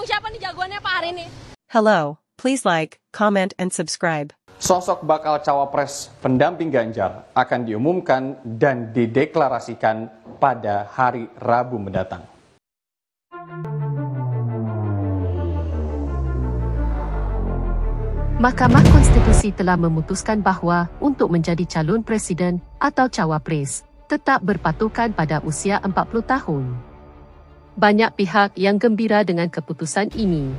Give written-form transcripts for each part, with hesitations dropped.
Dukung siapa nih jagoannya Pak hari ini? Hello, please like, comment, and subscribe. Sosok bakal cawapres pendamping Ganjar akan diumumkan dan dideklarasikan pada hari Rabu mendatang. Mahkamah Konstitusi telah memutuskan bahawa untuk menjadi calon presiden atau cawapres, tetap berpatokan pada usia 40 tahun. Banyak pihak yang gembira dengan keputusan ini.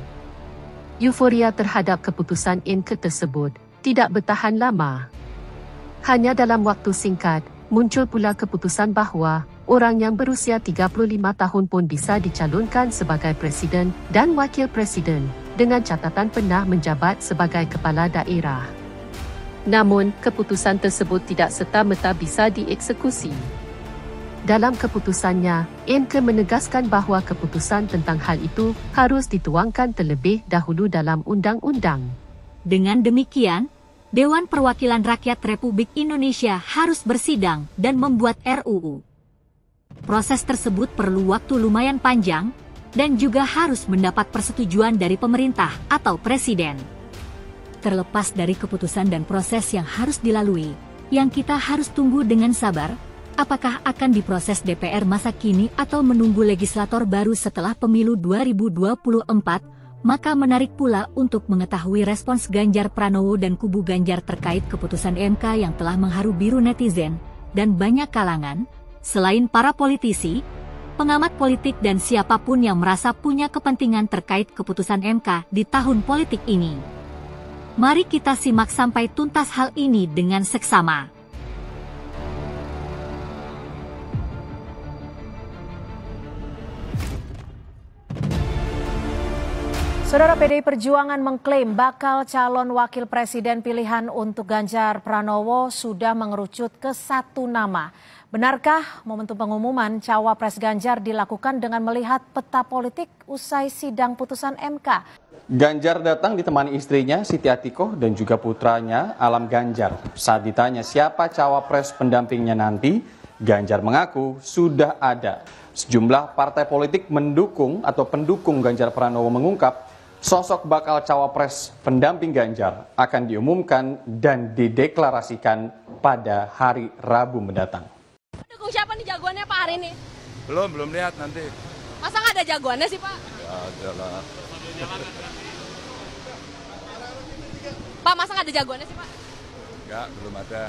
Euforia terhadap keputusan MK tersebut tidak bertahan lama. Hanya dalam waktu singkat, muncul pula keputusan bahawa orang yang berusia 35 tahun pun bisa dicalonkan sebagai presiden dan wakil presiden dengan catatan pernah menjabat sebagai kepala daerah. Namun, keputusan tersebut tidak serta-merta bisa dieksekusi. Dalam keputusannya, MK menegaskan bahawa keputusan tentang hal itu harus dituangkan terlebih dahulu dalam undang-undang. Dengan demikian, Dewan Perwakilan Rakyat Republik Indonesia harus bersidang dan membuat RUU. Proses tersebut perlu waktu lumayan panjang dan juga harus mendapat persetujuan dari pemerintah atau presiden. Terlepas dari keputusan dan proses yang harus dilalui, yang kita harus tunggu dengan sabar, apakah akan diproses DPR masa kini atau menunggu legislator baru setelah pemilu 2024, maka menarik pula untuk mengetahui respons Ganjar Pranowo dan kubu Ganjar terkait keputusan MK yang telah mengharu biru netizen dan banyak kalangan, selain para politisi, pengamat politik dan siapapun yang merasa punya kepentingan terkait keputusan MK di tahun politik ini. Mari kita simak sampai tuntas hal ini dengan seksama. Saudara, PDI Perjuangan mengklaim bakal calon wakil presiden pilihan untuk Ganjar Pranowo sudah mengerucut ke satu nama. Benarkah momentum pengumuman cawapres Ganjar dilakukan dengan melihat peta politik usai sidang putusan MK? Ganjar datang ditemani istrinya Siti Atikoh dan juga putranya Alam Ganjar. Saat ditanya siapa cawapres pendampingnya nanti, Ganjar mengaku sudah ada. Sejumlah partai politik mendukung atau pendukung Ganjar Pranowo mengungkap sosok bakal cawapres pendamping Ganjar akan diumumkan dan dideklarasikan pada hari Rabu mendatang. Dukung siapa nih jagoannya Pak hari ini? Belum lihat nanti. Masa nggak ada jagoannya sih Pak? Ya ada lah. Pak, masa nggak ada jagoannya sih Pak? Enggak, belum ada.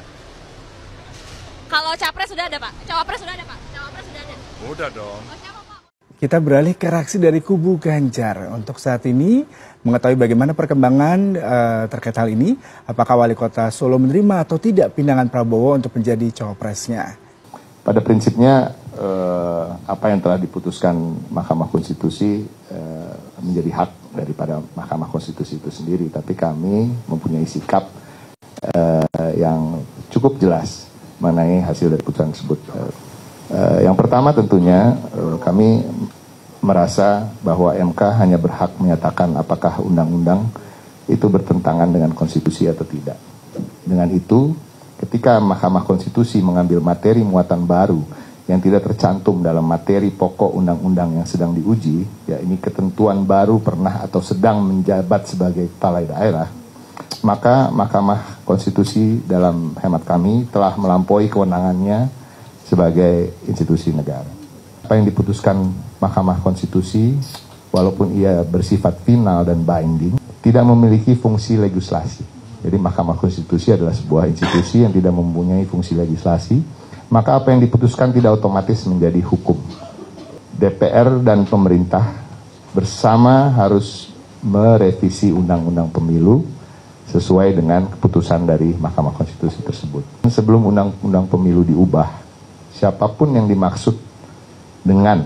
Kalau capres sudah ada Pak? Cawapres sudah ada Pak? Cawapres sudah ada? Udah dong. Oh, siapa Pak? Kita beralih ke reaksi dari kubu Ganjar. Untuk saat ini, mengetahui bagaimana perkembangan terkait hal ini, apakah Wali Kota Solo menerima atau tidak pinangan Prabowo untuk menjadi cawapresnya? Pada prinsipnya, apa yang telah diputuskan Mahkamah Konstitusi menjadi hak daripada Mahkamah Konstitusi itu sendiri. Tapi kami mempunyai sikap yang cukup jelas mengenai hasil dari putusan tersebut. Yang pertama tentunya kami merasa bahwa MK hanya berhak menyatakan apakah undang-undang itu bertentangan dengan konstitusi atau tidak. Dengan itu, ketika Mahkamah Konstitusi mengambil materi muatan baru yang tidak tercantum dalam materi pokok undang-undang yang sedang diuji, ya ini ketentuan baru pernah atau sedang menjabat sebagai kepala daerah, maka Mahkamah Konstitusi dalam hemat kami telah melampaui kewenangannya sebagai institusi negara. Apa yang diputuskan Mahkamah Konstitusi, walaupun ia bersifat final dan binding, tidak memiliki fungsi legislasi. Jadi Mahkamah Konstitusi adalah sebuah institusi yang tidak mempunyai fungsi legislasi, maka apa yang diputuskan tidak otomatis menjadi hukum. DPR dan pemerintah bersama harus merevisi undang-undang pemilu sesuai dengan keputusan dari Mahkamah Konstitusi tersebut. Sebelum undang-undang pemilu diubah, siapapun yang dimaksud dengan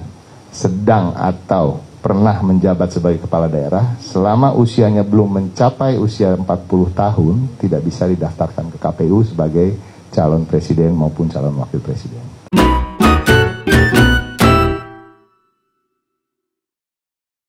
sedang atau pernah menjabat sebagai kepala daerah, selama usianya belum mencapai usia 40 tahun, tidak bisa didaftarkan ke KPU sebagai calon presiden maupun calon wakil presiden.